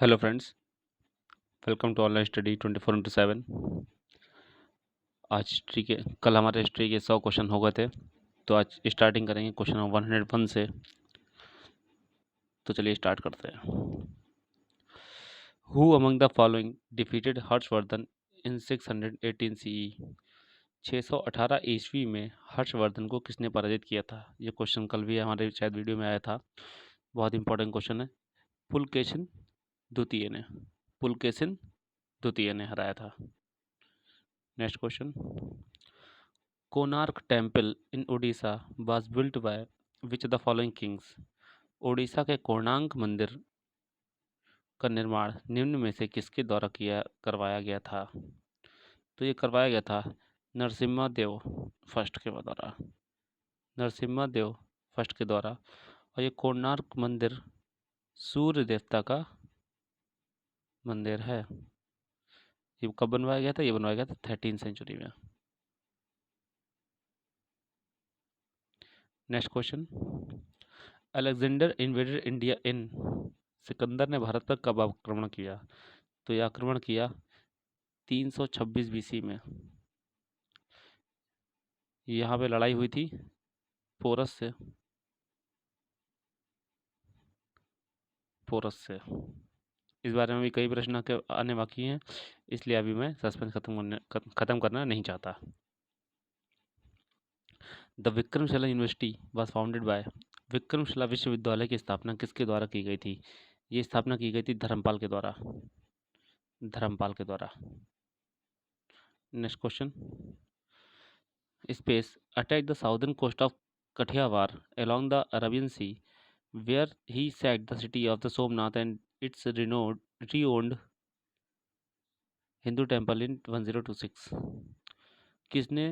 Hello friends, welcome to online study 24/7। आज history के कल हमारे हिस्ट्री के 100 क्वेश्चन हो गए थे, तो आज स्टार्टिंग करेंगे क्वेश्चन नंबर 101 से। तो चलिए स्टार्ट करते हैं। Who among the following defeated Harshavardhan in 618 CE? 618 ईस्वी में हर्षवर्धन को किसने पराजित किया था? ये क्वेश्चन कल भी हमारे शायद वीडियो में आया था। बहुत इंपॉर्टेंट क्वेश्चन है। पुलकेशिन द्वितीय ने पुलकेशिन द्वितीय ने हराया था। Next question. Konark temple in Orissa was built by which of the following kings? Orissa के कोणार्क मंदिर का निर्माण निम्न में से किसके द्वारा करवाया गया था? तो ये करवाया गया था नरसिम्हा देव फर्स्ट के द्वारा। नरसिम्हा देव फर्स्ट के द्वारा। और ये कोणार्क मंदिर सूर्य देवता का मंदिर है। ये कब बनवाया गया था? ये बनवाया गया था 13th सेंचुरी में। Next question. Alexander invaded India इन? सिकंदर ने भारत पर कब आक्रमण किया? तो यह आक्रमण किया 326 बीसी में। यहाँ पे लड़ाई हुई थी पोरस से। इस बारे में भी कई प्रश्न आने बाकी हैं, इसलिए अभी मैं सस्पेंस खत्म करना नहीं चाहता। The Vikramshila university was founded by? Vikramshila विश्वविद्यालय की स्थापना किसके द्वारा की गई थी? ये स्थापना की गई थी धर्मपाल के द्वारा। Next question. Space attack the southern coast of Kathiawar along the Arabian Sea, where he sacked the city of the Somnath and its renowned Hindu temple in 1026। किसने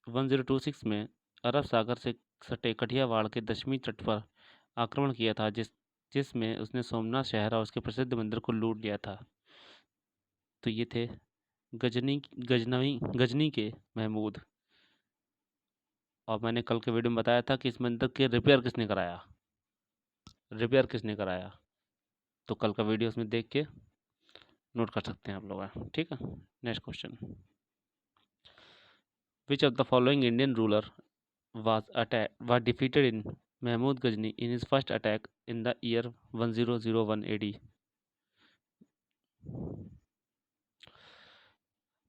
1026 में अरब सागर से सटे कठियावाड़ के दक्षिणी तट पर आक्रमण किया था, जिसमें उसने सोमनाथ शहर और उसके प्रसिद्ध मंदिर को लूट लिया था? तो ये थे गजनी के महमूद। और मैंने कल के वीडियो में बताया था कि इस मंदिर के रिपेयर किसने कराया। तो कल का वीडियो उसमें देख के नोट कर सकते हैं आप लोग। ठीक है। Next question. Which of the following Indian ruler was defeated in Mahmud Ghazni in his first attack in the year 1001 AD?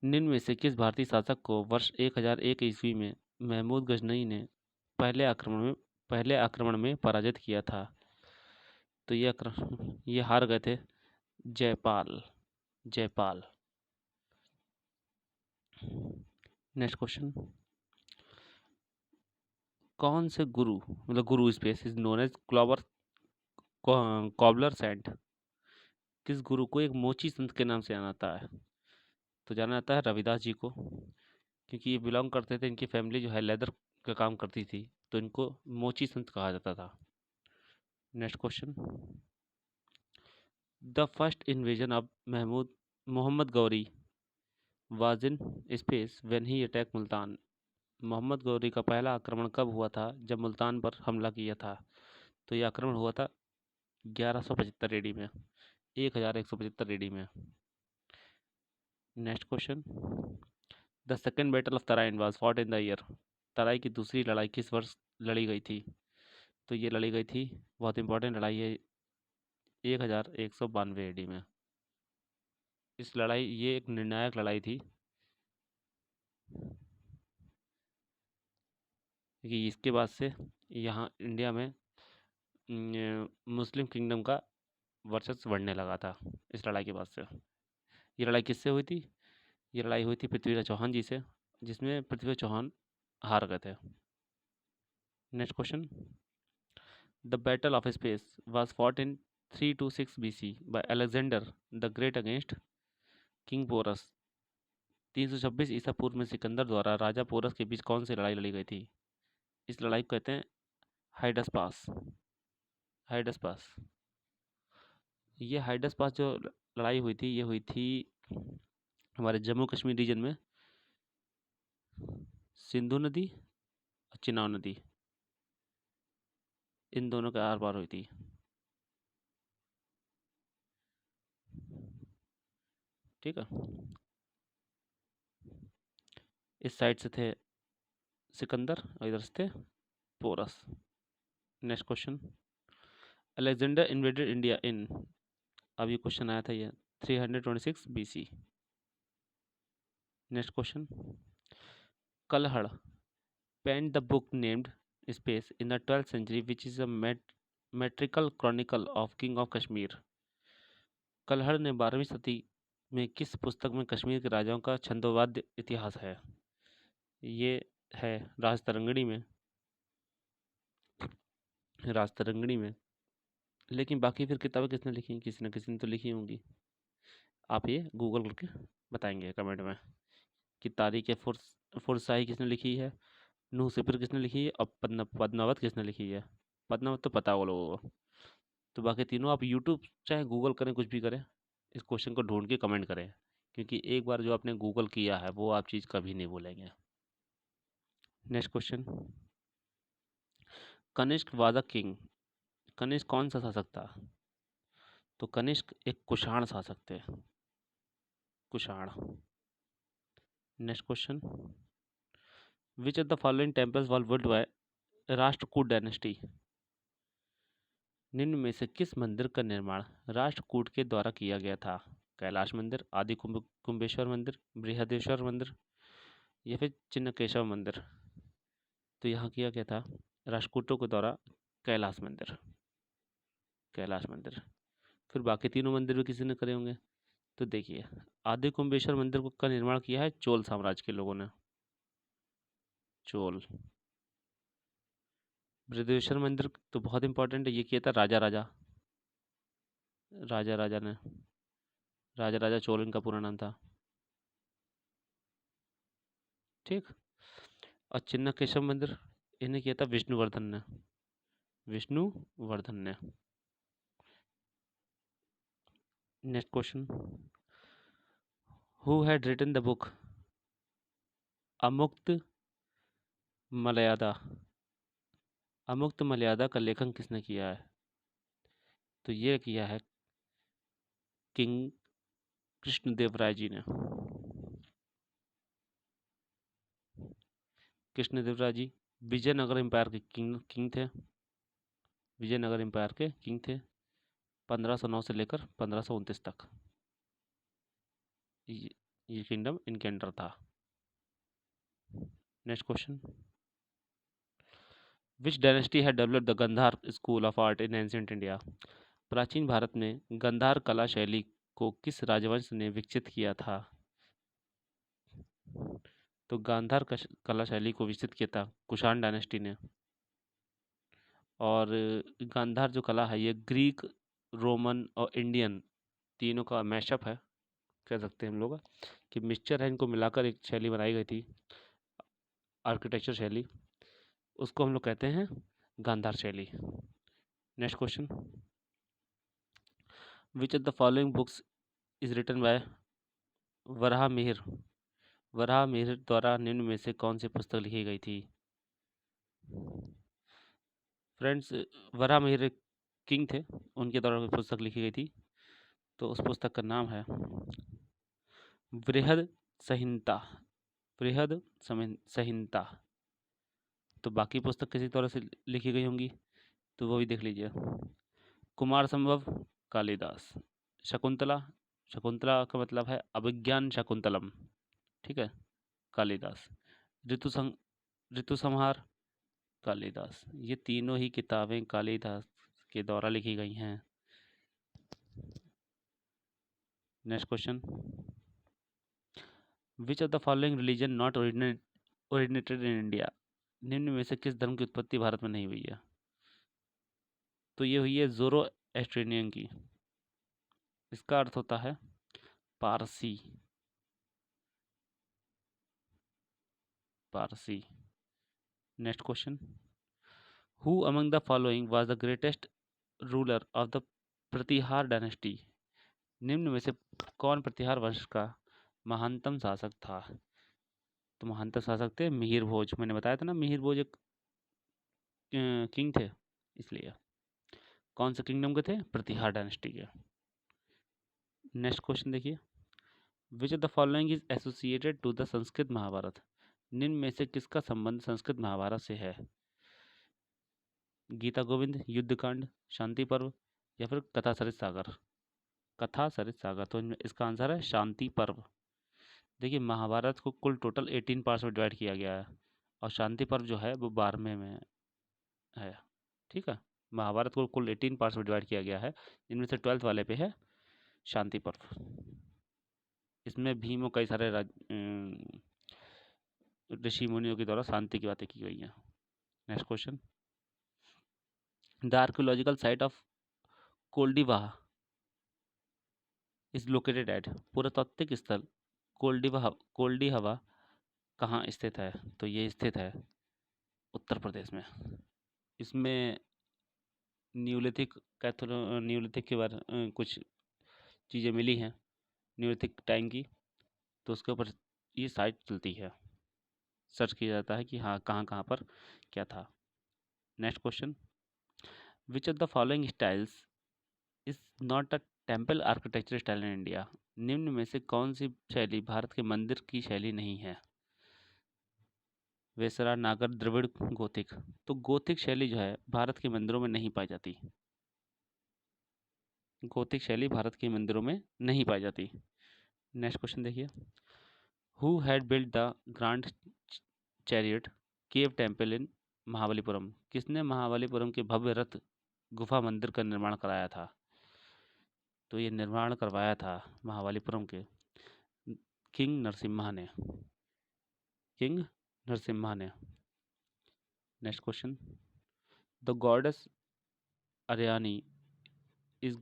निम्न में से किस भारतीय शासक को वर्ष 1001 ईस्वी में महमूद गजनई ने पहले आक्रमण में पराजित किया था? तो ये हार गए थे जयपाल। Next question. कौन से गुरु space is known as cobbler saint? किस गुरु को एक मोची संत के नाम से जाना जाता है? तो जाना जाता है रविदास जी को, क्योंकि ये बिलोंग करते थे, इनकी फैमिली जो है लेदर का काम करती थी, तो इनको मोची संत कहा जाता था। Next question. The first invasion of Mohammad Ghori was in space when he attack Multan? Mohammad Ghori का पहला आक्रमण कब हुआ था? जब मुल्तान पर हमला किया था। तो यह आक्रमण हुआ था 1175 एडी में। 1175 एडी में। Next question. The second battle of Tarain was fought in the year? Tarai की दूसरी लड़ाई किस वर्ष लड़ी गई थी? तो ये लड़ी गई थी, बहुत इंपॉर्टेंट लड़ाई है, 1192 एडी में। ये एक निर्णायक लड़ाई थी, कि इसके बाद से यहाँ इंडिया में मुस्लिम किंगडम का वर्चस्व बढ़ने लगा था इस लड़ाई के बाद से। ये लड़ाई किससे हुई थी? ये लड़ाई हुई थी पृथ्वीराज चौहान जी से, जिसमें पृथ्वीराज चौहान हार गए थे। Next question. The battle of space was fought in 326 BC by Alexander the great against king Porus. 326 ईसा पूर्व में सिकंदर द्वारा राजा पोरस के बीच कौन सी लड़ाई लड़ी गई थी? इस लड़ाई को कहते हैं हाइडस पास। ये हाइडस पास जो लड़ाई हुई थी, ये हुई थी हमारे जम्मू कश्मीर रीजन में, सिंधु नदी और चिनाब नदी, इन दोनों के आर पार हुई थी। ठीक है। इस साइड से थे सिकंदर और इधर से थे Porus. Next question, Alexander invaded India in, अब ये क्वेश्चन आया था ये 326 BC। Next question, Kalhana penned the book named Space in the 12th century, which is a metrical chronicle of King of Kashmir। कलहड़ ने 12वीं सदी में किस पुस्तक में कश्मीर के राजाओं का छंदोवाद्य इतिहास है? ये है राजतरंगिणी में, राजतरंगिणी में। लेकिन बाकी फिर किताबें किसने लिखी? किसी न किसी ने तो लिखी होंगी। आप ये गूगल करके बताएंगे कमेंट में कि तारीख फुरसाई किसने लिखी है, नूह सिपर किसने लिखी है और पद्मावत किसने लिखी है। पद्मावत तो पता होगा लोगों को। तो बाकी तीनों आप यूट्यूब चाहे गूगल करें, कुछ भी करें, इस क्वेश्चन को ढूंढ के कमेंट करें, क्योंकि एक बार जो आपने गूगल किया है वो आप चीज़ कभी नहीं भूलेंगे। Next question, Kanishka was a king. Kanishka कौन सा शासक था? तो कनिष्क एक कुषाण शासक थे, Kushan. Next question, which of the following temples was built by Rashtrakuta dynasty. निम्न में से किस मंदिर का निर्माण राष्ट्रकूट के द्वारा किया गया था? कैलाश मंदिर, आदि कुंभेश्वर मंदिर, बृहदेश्वर मंदिर या फिर चिन्नकेशव मंदिर। तो यहाँ किया गया था राष्ट्रकूटों के द्वारा कैलाश मंदिर, कैलाश मंदिर। फिर बाकी तीनों मंदिर भी किसी ने करे होंगे। तो देखिए, आदि कुंभेश्वर मंदिर का निर्माण किया है चोल साम्राज्य के लोगों ने, चोल। बृहदेश्वर मंदिर तो बहुत इंपॉर्टेंट है, ये किया था राजा राजा, राजा राजा ने, राजा राजा चोल इनका पूरा नाम था, ठीक। और चिन्नकेशव मंदिर इन्हें किया था विष्णुवर्धन ने, विष्णुवर्धन ने। Next question, who had written the book Amukta Malyada. Amukta Malyada का लेखन किसने किया है? तो ये किया है किंग कृष्णदेवराय जी ने। कृष्णदेवराय जी विजयनगर एम्पायर के किंग थे, विजयनगर एम्पायर के किंग थे 1509 से लेकर 1529 तक। ये किंगडम इनके अंडर था। Next question, which dynasty had developed the Gandhara school of art in ancient India. प्राचीन भारत में गंधार कला शैली को किस राजवंश ने विकसित किया था? तो गांधार कला शैली को विकसित किया था कुषाण डायनेस्टी ने। और गांधार जो कला है ये ग्रीक, रोमन और इंडियन तीनों का मैशअप है, कह सकते हैं हम लोग कि मिक्सचर है, इनको मिलाकर एक शैली बनाई गई थी, आर्किटेक्चर शैली, उसको हम लोग कहते हैं गांधार शैली। Next question, which of the following books is written by Varaha Mihira. Varaha Mihira द्वारा निम्न में से कौन सी पुस्तक लिखी गई थी? फ्रेंड्स, वराह मिहिर एक किंग थे, उनके द्वारा पुस्तक लिखी गई थी। तो उस पुस्तक का नाम है बृहद संहिता, बृहद संहिता। तो बाकी पुस्तक किसी तरह से लिखी गई होंगी, तो वो भी देख लीजिए। कुमार संभव कालिदास। शकुंतला, शकुंतला का मतलब है अभिज्ञान शकुंतलम, ठीक है, कालिदास। ऋतु संहार कालिदास। ये तीनों ही किताबें कालिदास के द्वारा लिखी गई हैं। Next question, which of the following religion not originated in India. निम्न में से किस धर्म की उत्पत्ति भारत में नहीं हुई है? तो ये हुई है ज़ोरोएस्ट्रियन की। इसका अर्थ होता है Parsi, Parsi. Next question, who among the following was the greatest ruler of the Pratihara dynasty. निम्न में से कौन प्रतिहार वंश का महानतम शासक था? तो महानतम शासक थे मिहिर भोज। मैंने बताया था ना, मिहिर भोज एक किंग थे, इसलिए। कौन से किंगडम के थे? प्रतिहार डायनेस्टी के। नेक्स्ट क्वेश्चन देखिए, which of the following is associated to the Sanskrit Mahabharata? निम्न में से किसका संबंध संस्कृत महाभारत से है? गीता गोविंद, युद्धकांड, शांति पर्व या फिर कथा सरित सागर? कथा सरित सागर। तो इसका आंसर है शांति पर्व। देखिए, महाभारत को कुल टोटल 18 पार्ट्स में डिवाइड किया गया है और शांति पर्व जो है वो 12वें में है। ठीक है, महाभारत को कुल 18 पार्ट्स में डिवाइड किया गया है, इनमें से 12th वाले पे है शांति पर्व। इसमें भीम और कई सारे ऋषि मुनियों के द्वारा शांति की बातें की गई हैं। Next question, the archaeological site of Koldihwa is located at? पुरातात्विक स्थल कोल्डिहवा कहाँ स्थित है? तो ये स्थित है उत्तर प्रदेश में। इसमें न्यूलिथिक न्यूलिथिक के बारे कुछ चीज़ें मिली हैं न्यूलिथिक टाइम की, तो उसके ऊपर ये साइट चलती है, सर्च किया जाता है कि हाँ कहाँ कहाँ पर क्या था। Next question, which of the following styles is not a temple architecture style in India? निम्न में से कौन सी शैली भारत के मंदिर की शैली नहीं है? वेसरा, नागर, द्रविड़, गोथिक। तो गोथिक शैली जो है भारत के मंदिरों में नहीं पाई जाती। गोथिक शैली भारत के मंदिरों में नहीं पाई जाती। नेक्स्ट क्वेश्चन देखिए, who had built the grand chariot cave temple in Mahabalipuram? किसने महाबलीपुरम के भव्य रथ गुफा मंदिर का निर्माण कराया था? तो ये निर्माण करवाया था महाबलीपुरम के किंग नरसिम्हा ने। Next question, the goddess Aranyani is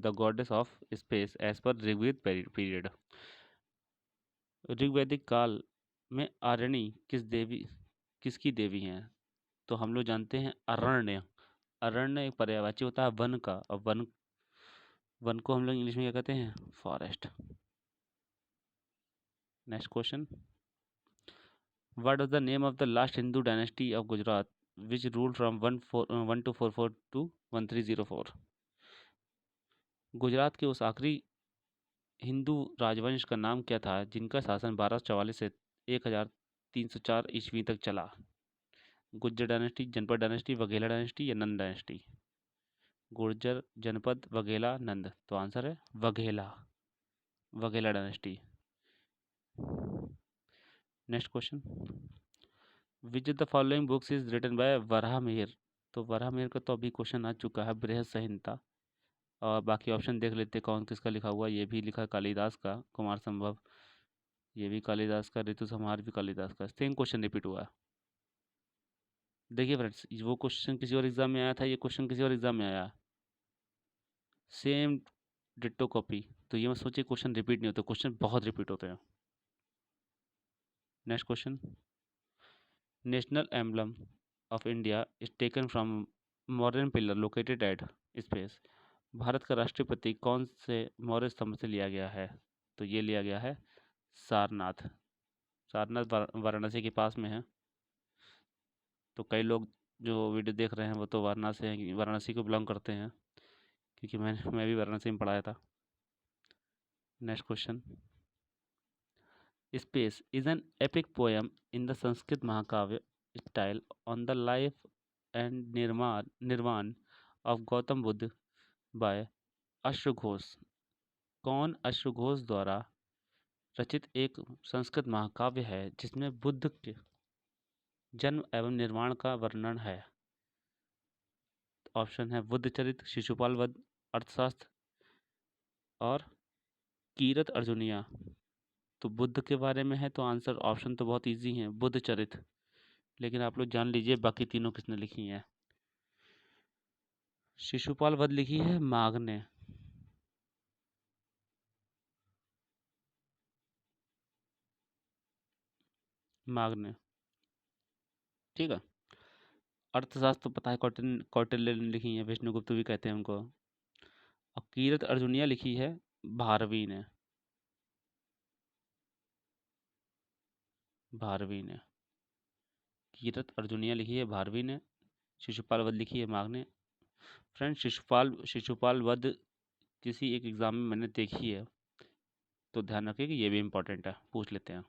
the goddess of space as per Rigveda period. ऋग्वैदिक काल में आरणी किसकी देवी हैं? तो हम लोग जानते हैं अरण्य। अरण्य एक पर्यायवाची होता है वन का, और वन को हम लोग इंग्लिश में क्या कहते हैं? Forest. Next question, what was the name of the last Hindu dynasty of Gujarat which rule from 1244 to 1304? Gujarat के उस आखिरी हिंदू राजवंश का नाम क्या था जिनका शासन 1244 से 1304 ईस्वी तक चला? गुर्जर डायनेस्टी, जनपद डायनेस्टी, वघेला डायनेस्टी या नंद डायनेस्टी? गुर्जर, जनपद, वघेला, नंद। तो आंसर है Vaghela dynasty. Next question, which of the following books is written by Varahamihira? तो वराहमिहिर का तो अभी क्वेश्चन आ चुका है, बृहद संहिता। और बाकी ऑप्शन देख लेते कौन किसका लिखा हुआ। ये भी लिखा कालिदास का, कुमार संभव, ये भी कालिदास का, ऋतु संहार भी कालिदास का। सेम क्वेश्चन रिपीट हुआ है। देखिए फ्रेंड्स, वो क्वेश्चन किसी और एग्जाम में आया था, ये क्वेश्चन किसी और एग्जाम में आया, सेम डिट्टो कॉपी। तो ये मैं सोचिए क्वेश्चन रिपीट नहीं होते, क्वेश्चन बहुत रिपीट होते हैं। Next question, national emblem of India is taken from modern pillar located at space? Bharat का राष्ट्रीय प्रतीक कौन से मौर्य स्तंभ से लिया गया है? तो ये लिया गया है सारनाथ। वाराणसी के पास में है। तो कई लोग जो वीडियो देख रहे हैं वो तो वाराणसी को बिलोंग करते हैं, क्योंकि मैं भी वाराणसी में पढ़ाया था। Next question, space is an epic poem in the Sanskrit mahakavya style on the life and nirvana of Gautam Buddha by अश्वघोष? कौन अश्वघोष द्वारा रचित एक संस्कृत महाकाव्य है जिसमें बुद्ध के जन्म एवं निर्माण का वर्णन है? ऑप्शन है बुद्ध चरित, शिशुपाल वध, अर्थशास्त्र और कीरत अर्जुनिया। तो बुद्ध के बारे में है, तो आंसर ऑप्शन तो बहुत इजी है, बुद्ध चरित। लेकिन आप लोग जान लीजिए बाकी तीनों किसने लिखी हैं। शिशुपाल वध लिखी है माघ ने। ठीक है। अर्थशास्त्र पता है कौटिल्य ने लिखी है, विष्णुगुप्त भी कहते हैं उनको। और कीरत अर्जुनिया लिखी है भारवी ने। कीरत अर्जुनिया लिखी है भारवी ने, शिशुपाल वध लिखी है माघ ने। फ्रेंड, शिशुपाल वध किसी एक एग्जाम में मैंने देखी है, तो ध्यान रखिए कि ये भी इंपॉर्टेंट है, पूछ लेते हैं।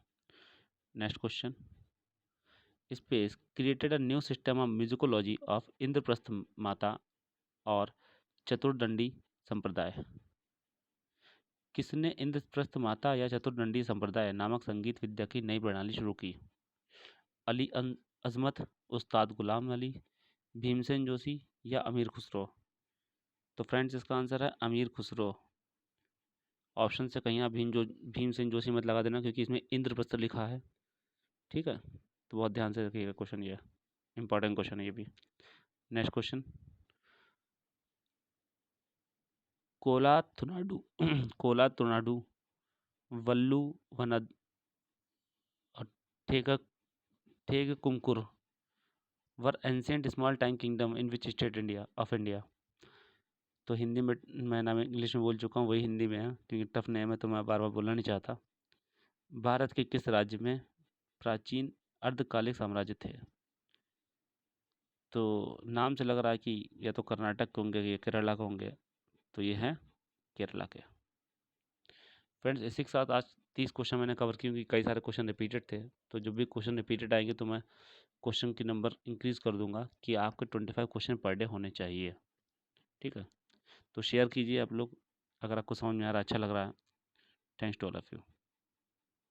Next question, space created a new system of musicology of Indraprastha माता और चतुर्दंडी संप्रदाय। किसने इंद्रप्रस्थ माता या चतुर्दंडी संप्रदाय नामक संगीत विद्या की नई प्रणाली शुरू की? अली अजमत, उस्ताद गुलाम अली, भीमसेन जोशी या अमीर खुसरो? तो फ्रेंड्स इसका आंसर है अमीर खुसरो। ऑप्शन से कहीं आप भीमसेन जोशी मत लगा देना, क्योंकि इसमें इंद्रप्रस्थ लिखा है। ठीक है, तो बहुत ध्यान से रखिएगा, क्वेश्चन ये इंपॉर्टेंट क्वेश्चन है ये भी। नेक्स्ट क्वेश्चन, कोलाथुनाडु कोलातुनाडु, वल्लू वनद और Thekkumkur were ancient small time kingdom in which state of India? तो हिंदी में मैं नाम इंग्लिश में बोल चुका हूँ, वही हिंदी में है, क्योंकि टफ नेम है तो मैं बार बार बोलना नहीं चाहता। भारत के किस राज्य में प्राचीन अर्धकालिक साम्राज्य थे? तो नाम से लग रहा है कि या तो कर्नाटक के होंगे या केरला के होंगे, तो ये हैं केरला के। फ्रेंड्स इसी के साथ आज 30 क्वेश्चन मैंने कवर किए, क्योंकि कई सारे क्वेश्चन रिपीटेड थे, तो जब भी क्वेश्चन रिपीटेड आएंगे तो मैं क्वेश्चन की नंबर इंक्रीज़ कर दूंगा कि आपके 25 क्वेश्चन पर डे होने चाहिए। ठीक है, तो शेयर कीजिए आप लोग, अगर आपको समझ में आ रहा है, अच्छा लग रहा है। Thanks to all of you.